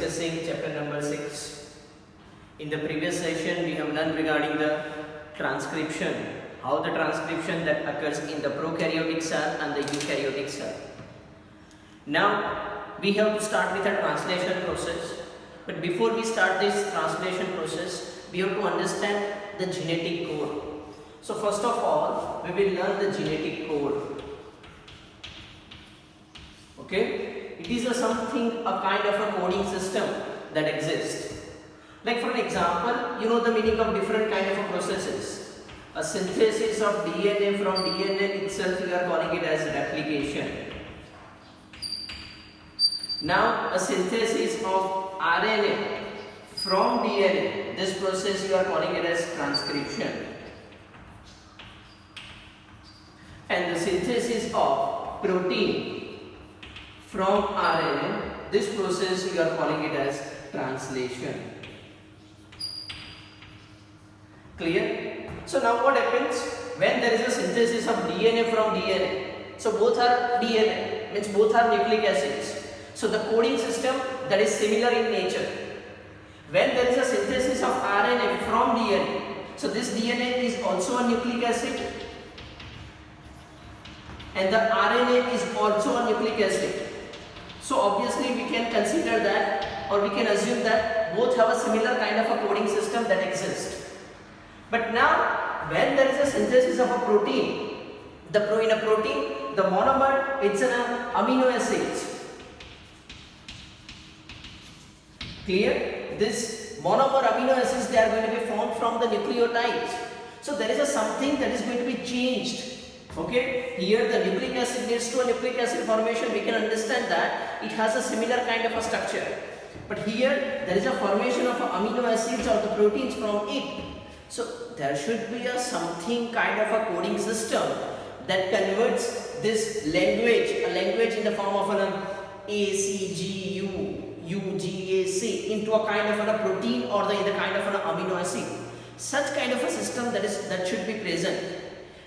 discussing chapter number 6. In the previous session, we have learned regarding the transcription, how the transcription that occurs in the prokaryotic cell and the eukaryotic cell. Now, we have to start with a translation process. But before we start this translation process, we have to understand the genetic code. So first of all, we will learn the genetic code. Okay? It is a kind of a coding system that exists. Like for an example, you know the meaning of different kind of processes. A synthesis of DNA from DNA itself, we are calling it as replication. Now a synthesis of RNA from DNA, this process you are calling it as transcription. And the synthesis of protein from RNA, this process we are calling it as translation. Clear? So now what happens when there is a synthesis of DNA from DNA? So both are DNA, means both are nucleic acids. So the coding system that is similar in nature. When there is a synthesis of RNA from DNA, so this DNA is also a nucleic acid and the RNA is also a nucleic acid. So obviously we can consider that, or we can assume that both have a similar kind of a coding system that exists. But now when there is a synthesis of a protein, in a protein, the monomer, it's an amino acids. Clear? This monomer amino acids, they are going to be formed from the nucleotides. So there is something that is going to be changed. Okay, here the nucleic acid leads to a nucleic acid formation. We can understand that it has a similar kind of a structure. But here there is a formation of amino acids or the proteins from it. So there should be something kind of a coding system that converts this language, a language in the form of an A, C, G, U, G, A, C into a kind of a protein or in the kind of an amino acid. Such kind of a system that should be present.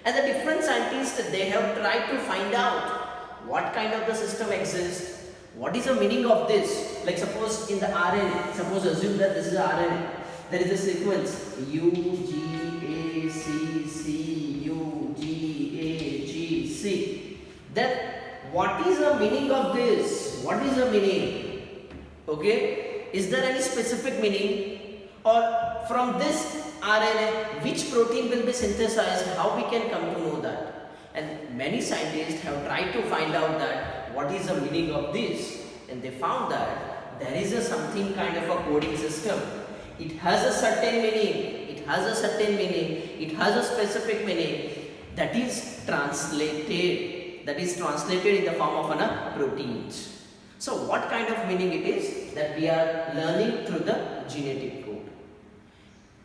And the different scientists, they have tried to find out what kind of the system exists, what is the meaning of this. Like suppose in the RNA, suppose assume that this is RNA, there is a sequence U, G, A, C, C, U, G, A, G, C. Then what is the meaning of this? What is the meaning? Okay, is there any specific meaning? Or from this RNA, which protein will be synthesized, how we can come to know that? And many scientists have tried to find out that what is the meaning of this, and they found that there is something kind of a coding system. It has a certain meaning, it has a a specific meaning that is translated in the form of proteins. So what kind of meaning it is that we are learning through the genetic code.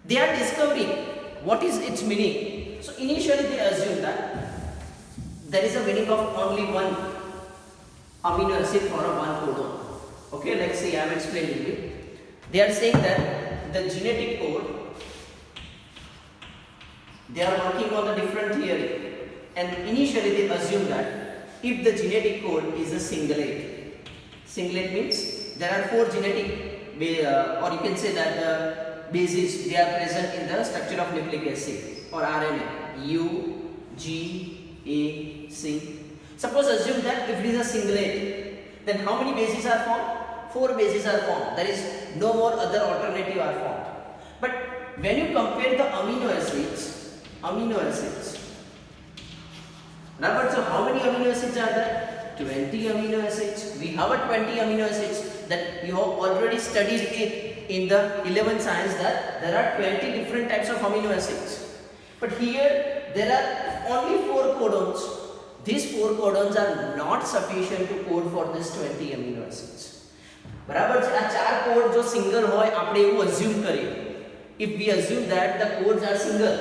They are discovering what is its meaning. So initially they assume that there is a meaning of only one amino acid for a one codon. Okay, let's see, I am explaining you. They are saying that the genetic code, they are working on a different theory, and initially they assume that if the genetic code is a singlet means there are four genetic, or you can say that the bases, they are present in the structure of nucleic acid or RNA, U, G, A, C. Suppose assume that if it is a singlet, then how many bases are formed? 4 bases are formed. There is no more other alternative are formed. But when you compare the amino acids, now, so how many amino acids are there? 20 amino acids. We have a 20 amino acids that you have already studied it in the 11th science, that there are 20 different types of amino acids. But here there are only 4 codons. These 4 codons are not sufficient to code for this 20 amino acids. बराबर છે આ ચાર code જો single હોય આપણે એવું assume કરીએ. If we assume that the codes are single,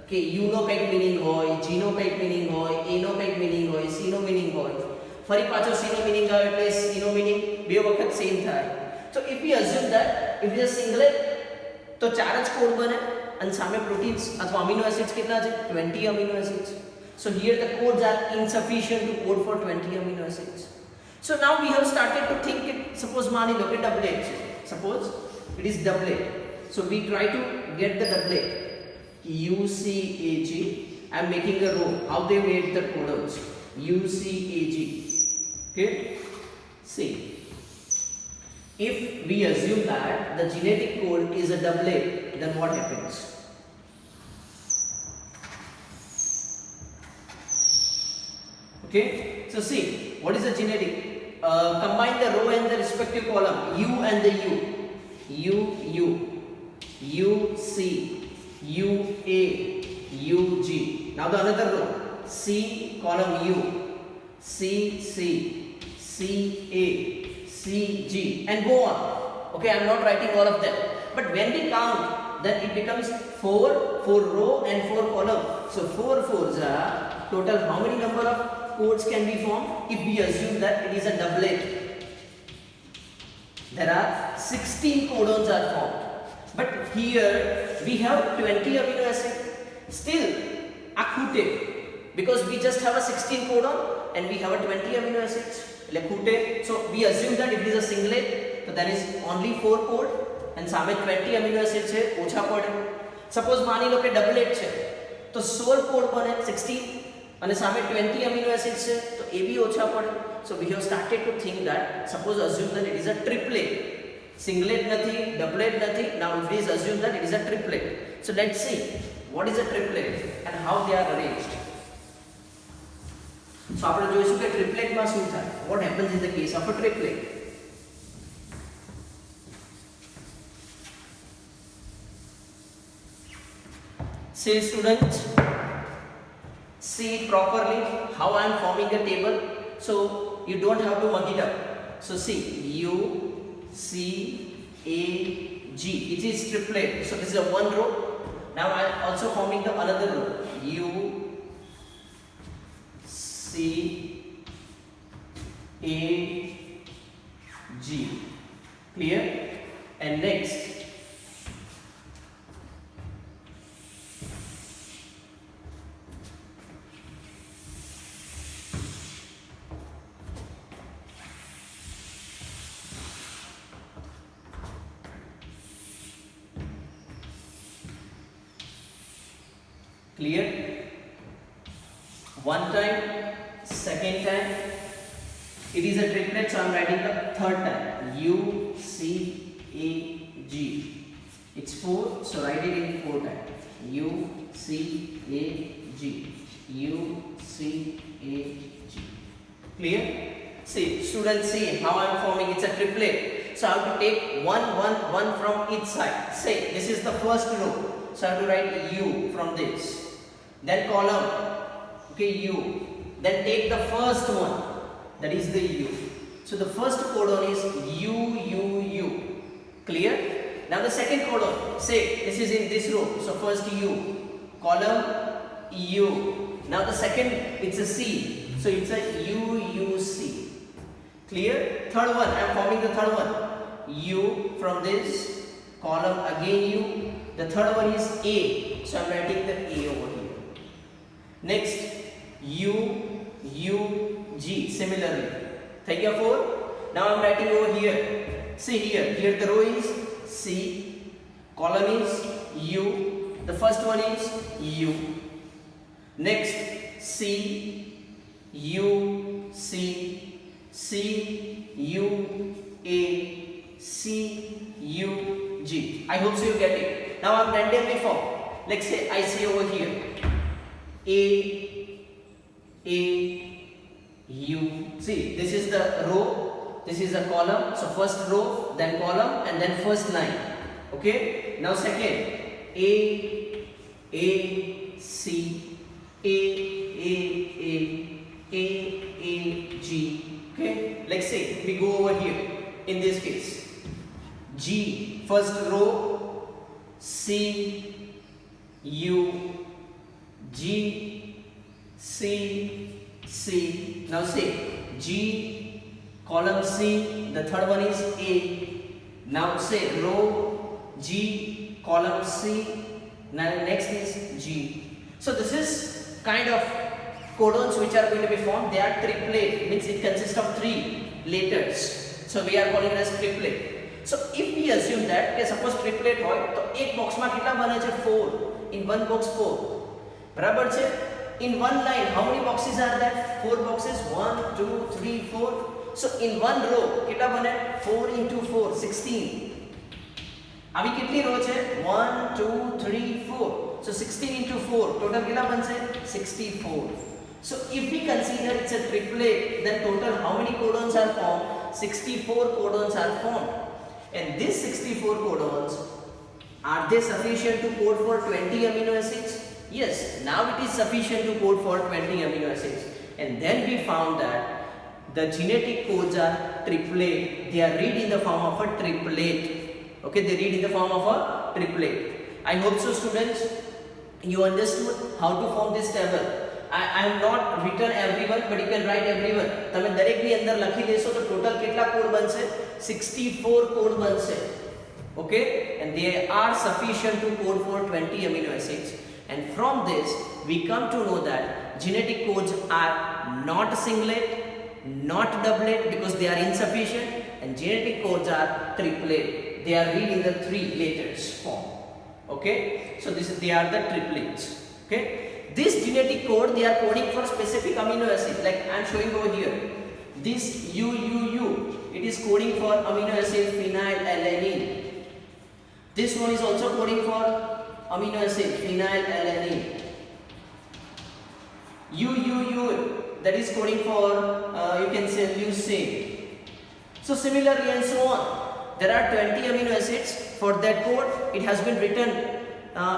કે U નો કંઈક મીનિંગ હોય, G નો કંઈક મીનિંગ હોય, A નો કંઈક મીનિંગ હોય, C નો મીનિંગ હોય, ફરી પાછો C નો મીનિંગ આવે એટલે C નો મીનિંગ બે વખત સેમ થાય. So if we assume that if it is singlet, તો ચાર જ કોડ બને અને સામે પ્રોટીન્સ અથવા અમીનો એસિડ્સ કેટલા છે? 20 amino acids. So here the codes are insufficient to code for 20 amino acids. So now we have started to think it, suppose mani lo ke doublet, suppose it is doublet. So we try to get the doublet. UCAG, I am making a row. How they made the codons? UCAG. Okay. See, if we assume that the genetic code is a doublet, then what happens? Okay. So see, what is the genetic? Combine the row and the respective column. U and the U, C, U, A, U, G. Now the another row. C, column U, C, A, C, G, and go on. Okay, I am not writing all of them. But when we count, then it becomes 4 row and 4 column. So 4 fours are total. How many number of codes can be formed? If we assume that it is a doublet, there are 16 codons are formed. But here we have 20 amino acid. Still acute, because we just have a 16 codon and we have a 20 amino acids. So we assume that if it is a singlet, so there is only 4 code and same 20 amino acids है, ओछा पड़े. Suppose मानी लो के doublet है, तो 16 code बने 16 અને સામે 20 amino acids છે, તો એ બી ઓછા પડે. So we have started to think that, suppose assume that it is a triplet. Singlet nathi, doublet nathi. Now if it is assumed that it is a triplet. So let's see what is a triplet and how they are arranged. So આપણે જોઈશું કે triplet માં શું થાય. What happens in the case of a triplet? Say students, see properly how I am forming a table. So you don't have to mug it up. So see, U, C, A, G. It is triplet. So this is a one row. Now I am also forming the another row. U, C, A, G. Clear? And next, clear? One time, second time. It is a triplet, so I am writing the third time. U, C, A, G. It's 4, so write it in 4 times. U, C, A, G. U, C, A, G. Clear? See, students, see how I am forming. It's a triplet. So I have to take 1 from each side. Say, this is the first row. So I have to write U from this. Then column, okay, U. Then take the first one, that is the U. So the first codon is U. Clear? Now the second codon, say this is in this row. So first U, column U. Now the second, it's a C. So it's a UC. Clear? Third one, I am forming the third one. U from this, column again U. The third one is A. So I am writing the A over here. Next, U, G. Similarly, thank you for. Now I am writing over here. See here. Here the row is C, column is U. The first one is U. Next, C, U, C, U, A, C, U, G. I hope so you get it. Now I am randomly form. Let's say I say over here A, U. See, this is the row, this is a column. So first row, then column, and then first line. Okay. Now second, A, C, A, G. Okay. Let's say we go over here. In this case, G, first row, C, U, G, C. Now say G, column C, the third one is A. Now say row G, column C, now next is G. So this is kind of codons which are going to be formed. They are triplet, means it consists of 3. letters. So we are calling it as triplet. So if we assume that કે suppose triplet હોય તો એક બોક્સમાં કેટલા બને છે 4 in one box 4 બરાબર છે. In one line how many boxes are there? 4 boxes, 1 2 3 4. So in one row કેટલા બને 4 into 4 16. આવી કેટલી રો છે 1 2 3 4. So 16 into 4 total કેટલા બનશે 64. So if we consider it's a triplet, then total how many codons are formed? 64 codons are formed. And these 64 codons, are they sufficient to code for 20 amino acids? Yes, now it is sufficient to code for 20 amino acids. And then we found that the genetic codes are triplet. They are read in the form of a triplet. Okay, they read in the form of a triplet. I hope so, students, you understood how to form this table. I am not written everyone, but you can write everyone. તમે દરેકની અંદર લખી લેશો તો total કેટલા code બનશે 64 code બનશે. Okay, and they are sufficient to code for 20 amino acids. And from this we come to know that genetic codes are not singlet, not doublet because they are insufficient, and genetic codes are triplet. They are read in the 3 letters form. Okay, so they are the triplets. Okay, this genetic code they are coding for specific amino acid, like I am showing over here. This UUU, it is coding for amino acid phenylalanine. This one is also coding for amino acid phenylalanine. UUU, that is coding for you can say leucine. So similarly and so on. There are 20 amino acids. For that code, it has been written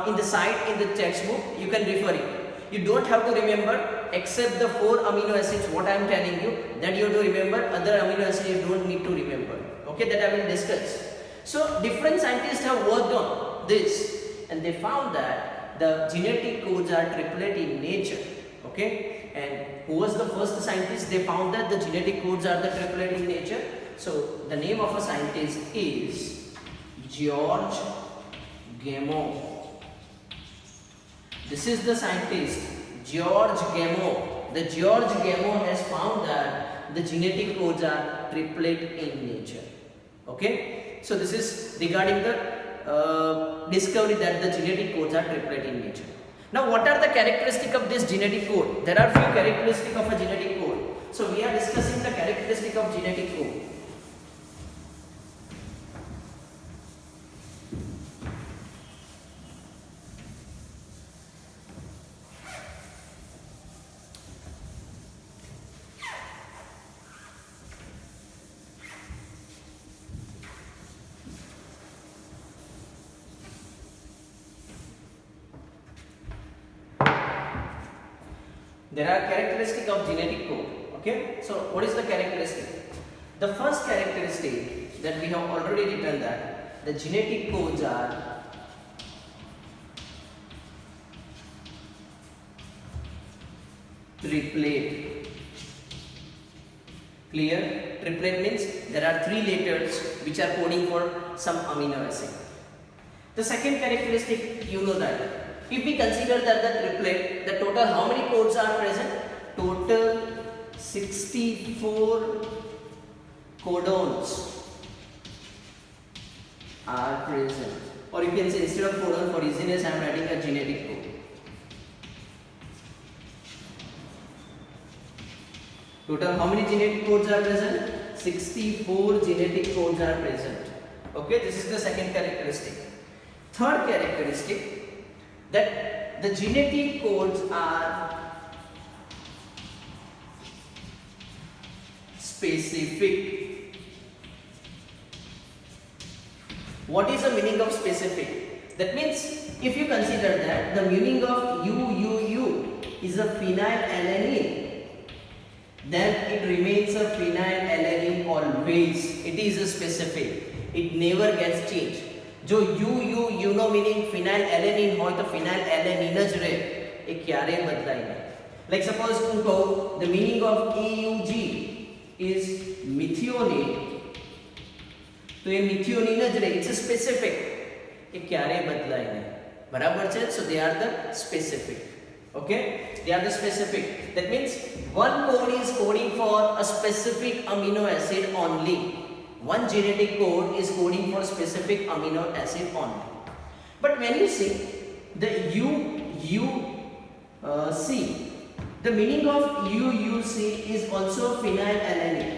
in the side in the textbook. You can refer it. You don't have to remember except the 4 amino acids what I am telling you, that you have to remember. Other amino acids you don't need to remember. Okay, that I will discuss. So different scientists have worked on this and they found that the genetic codes are triplet in nature. Okay, and who was the first scientist? They found that the genetic codes are the triplet in nature. So the name of a scientist is George Gamow. This is the scientist George Gamow. The George Gamow has found that the genetic codes are triplet in nature. Okay, so this is regarding the discovery that the genetic codes are triplet in nature. Now what are the characteristics of this genetic code? There are few characteristics of a genetic code. So we are discussing the characteristic of genetic code. There are characteristics of genetic code. Okay, so what is the characteristic? The first characteristic that we have already written that the genetic codes are triplet. Clear? Triplet means there are 3 letters which are coding for some amino acid. The second characteristic, you know that if we consider that the triplet, the total how many codes are present? Total 64 codons are present. Or you can say instead of codon, for easiness I am writing a genetic code. Total how many genetic codes are present? 64 genetic codes are present. Okay, this is the second characteristic. Third characteristic, that the genetic codes are specific. What is the meaning of specific? That means if you consider that the meaning of UUU is a phenylalanine, then it remains a phenylalanine always. It is a specific. It never gets changed. जो you know meaning phenylalanine હોય તો ફિનાઇલએલેનિન જ રહે, એ ક્યારે બદલાય નહીં. Like suppose હું કહું the meaning of EUG is methionine, તો એ મિથિયોનિન જ રહે. ઇટ્સ અ સ્પેસિફિક, એ ક્યારે બદલાય નહીં. બરાબર છે? સો દે આર ધ સ્પેસિફિક. Okay, they are the specific. That means one code is coding for a specific amino acid only. One genetic code is coding for specific amino acid only. But when you see the UUC, the meaning of UUC is also phenylalanine.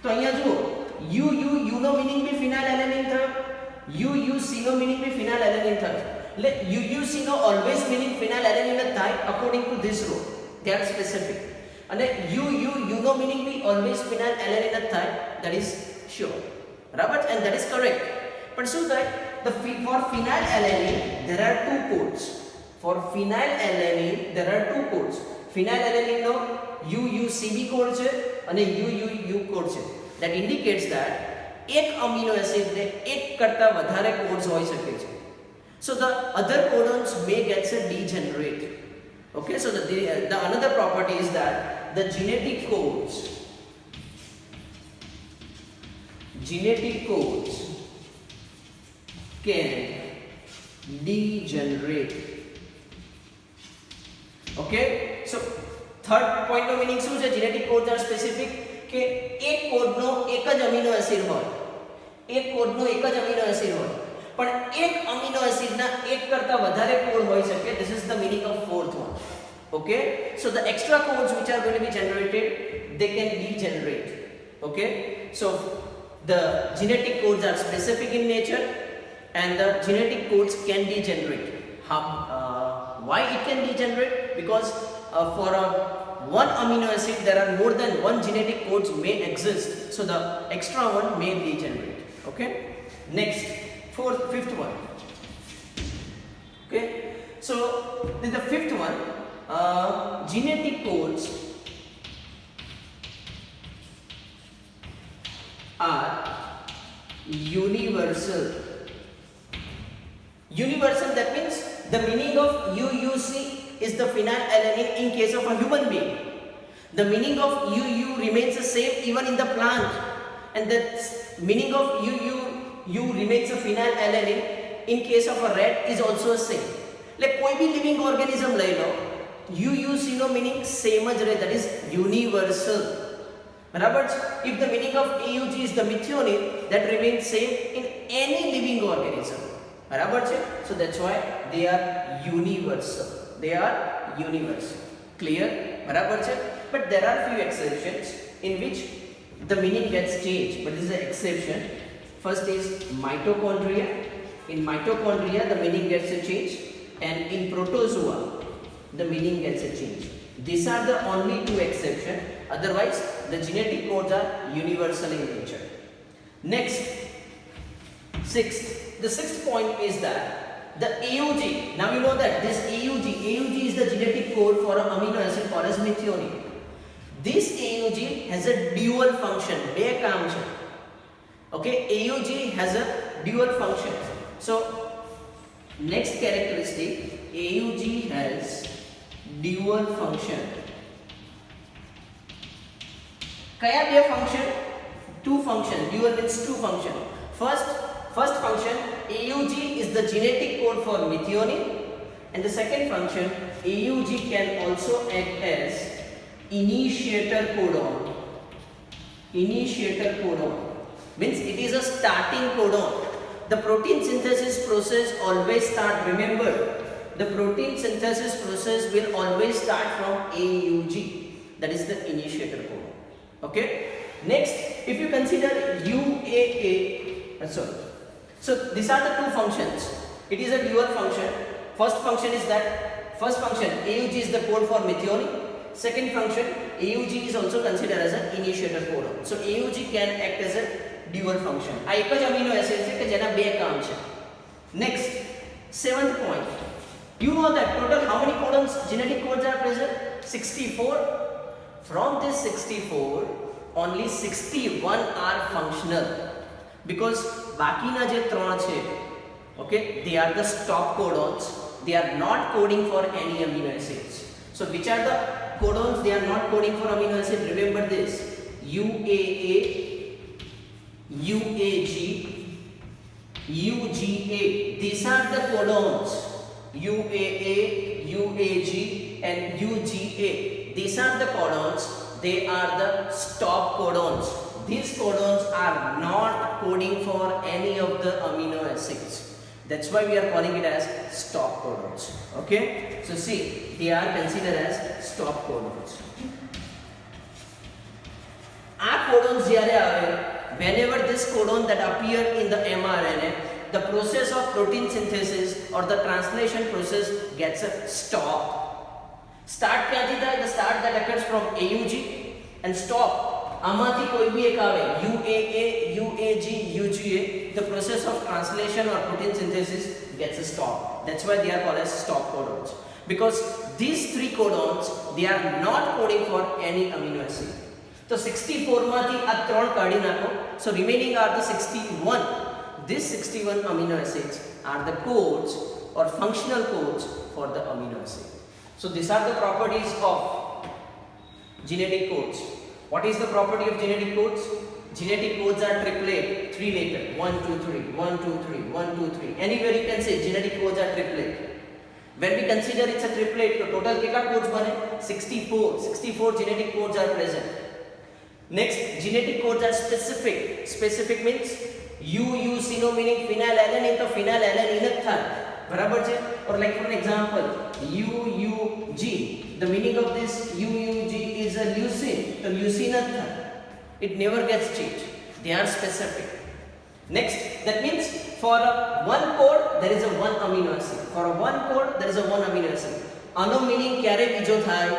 तो અહીંયા જુઓ UU નો meaning બી phenylalanine થયો, UUC નો meaning બી phenylalanine થયો. એટલે UUC નો always meaning phenylalanine જ થાય according to this rule. They are specific. અને UU નો meaning બી always phenylalanine જ થાય. That is sure. બરાબર, and that is correct. પણ શું થાય, for phenylalanine there are two codes. For phenylalanine there are two codes. Phenylalanine નો UUCB code છે અને UUU કોડ છે. That indicates that એક amino acid ને એક કરતા વધારે કોડ્સ હોઈ શકે છે. So the other codons may get degenerate. Okay, so the another property is that the genetic codes can degenerate. Okay, so third point no meaning શું છે? genetic codes are specific. કે એક કોડનો એક જ અમીનો એસિડ હોય, એક કોડનો એક જ અમીનો એસિડ હોય, પણ એક અમીનો એસિડના એક કરતા વધારે કોડ હોઈ શકે. This is the meaning of fourth one. Okay, so the extra codes which are going to be generated, they can degenerate. Okay, so the genetic codes are specific in nature and the genetic codes can degenerate. Why it can degenerate? Because for one amino acid there are more than one genetic codes may exist, so the extra one may degenerate. Okay, next fifth one. Okay, so the fifth one, genetic codes are universal. Universal, that means the meaning of UUC is the phenylalanine in case of a human being. The meaning of UU remains the same even in the plant, and the meaning of UU remains a phenylalanine in case of a rat is also the same. Like कोई भी living organism ले लो, UUC no meaning same જ રહે, that is universal. बराबर? If the meaning of AUG is the methionine, that remains same in any living organism. बराबर છે? So that's why they are universal. They are universal. Clear? बराबर છે? But there are few exceptions in which the meaning gets changed. But this is an exception. First is mitochondria. In mitochondria the meaning gets changed, and in protozoa the meaning gets changed. These are the only two exceptions. Otherwise the genetic codes are universal in nature. Next, the sixth point is that the AUG, now you know that this AUG is the genetic code for an amino acid called as methionine. This AUG has a dual function. બે કામ છે. Okay, AUG has a dual function. So next characteristic, AUG has dual function. કયા બે function? Two function. Dual means two function. First function, AUG is the genetic code for methionine, and the second function, AUG can also act as initiator codon. Initiator codon means it is a starting codon. The protein synthesis process always start, remember, the protein synthesis process will always start from AUG, that is the initiator codon. Okay, next, if you consider UAA, so these are the two functions. It is a dual function. First function AUG is the code for methionine. Second function, AUG is also considered as an initiator codon. So AUG can act as a dual function. આ એક જ amino acid છે કે જેના બે કામ છે. Next, seventh point. You know that total how many codons, genetic codes are present? 64. From this 64, only 61 are functional. Because બાકીના જે 3 છે, okay, they are the stop codons. They are not coding for any amino acids. So which are the codons they are not coding for amino acid? Remember this: UAA, UAG, UGA. These are the codons UAA, UAG and UGA. These are the codons. They are the stop codons. These codons are not coding for any of the amino acids. That's why we are calling it as stop codons. Okay? So see, they are considered as stop codons. આ codons જ્યારે આવે, whenever this codon that appear in the mRNA, the process of protein synthesis or the translation process gets a stop. Start ક્યાંથી થાય? The start that occurs from AUG and stop. આમાંથી કોઈ બી એક આવે, UAA, UAG, UGA, the process of translation or protein synthesis gets a stop. That's why they are called as stop codons. Because these three codons, they are not coding for any amino acid. So 64 માંથી આ ત્રણ કાઢી નાખો. So remaining are the 61. These 61 amino acids are the codes or functional codes for the amino acid. So these are the properties of genetic codes. What is the property of genetic codes? Genetic codes are triplet, 3 letter, 1 2 3, 1 2 3, 1 2 3. Anywhere you can say genetic codes are triplet. When we consider it's a triplet, the total कितना codes बने? 64 genetic codes are present. Next, genetic codes are specific. Specific means UUCino meaning phenylalanine, तो phenylalanine જ થાય. બરાબર છે? Or like for an example, UUG, the meaning of this UUG is a leucine, तो leucine જ થાય. It never gets changed. They are specific. Next, that means for one code there is a one amino acid. For one code there is a one amino acid. આનો meaning ક્યારે બીજો થાય?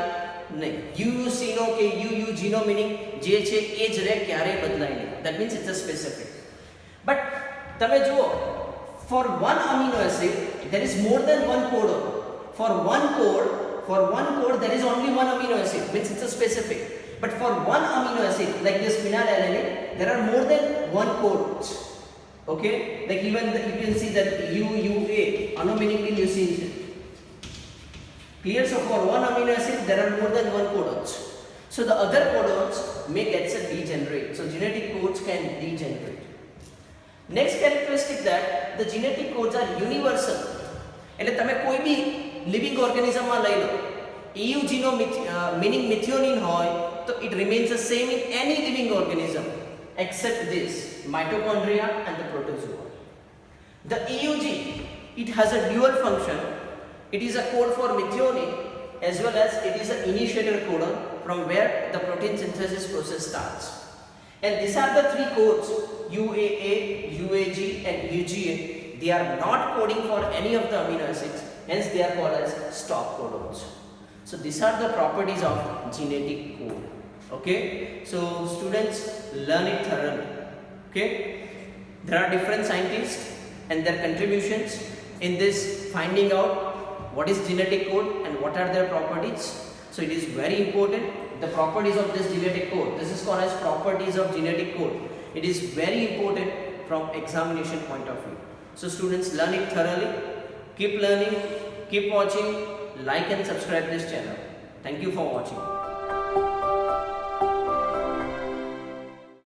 નહીં. UUCino કે UUGનો meaning જે છે એ જ રહે, ક્યારે બદલાય નહીં. That means it's a specific. But તમે જુઓ, for one amino acid there is more than one codon. For one code there is only one amino acid, means it's a specific. But for one amino acid like this phenylalanine, there are more than one codes. Okay, like even you can see that UUA, ano meaning leucine. Clear? So for one amino acid there are more than one codons. So the other codons may get degenerate. So genetic codes can degenerate. Next characteristic that the genetic codes are universal. એટલે તમે કોઈ બી living ઓર્ગેનિઝમમાં લઈ લો, EUGનો meaning methionine હોય તો it remains the same in any living organism except this mitochondria and the protozoa. The EUG, it has a dual function. It is a code for methionine as well as it is an initiator codon from where the protein synthesis process starts. And these are the three codes, UAA, UAG and UGA. They are not coding for any of the amino acids, hence they are called as stop codons. So these are the properties of genetic code. Okay, so students, learn it thoroughly. Okay, there are different scientists and their contributions in this finding out what is genetic code and what are their properties. So it is very important, the properties of this genetic code. This is called as properties of genetic code. It is very important from examination point of view. So students, learn it thoroughly. Keep learning, keep watching, like and subscribe this channel. Thank you for watching.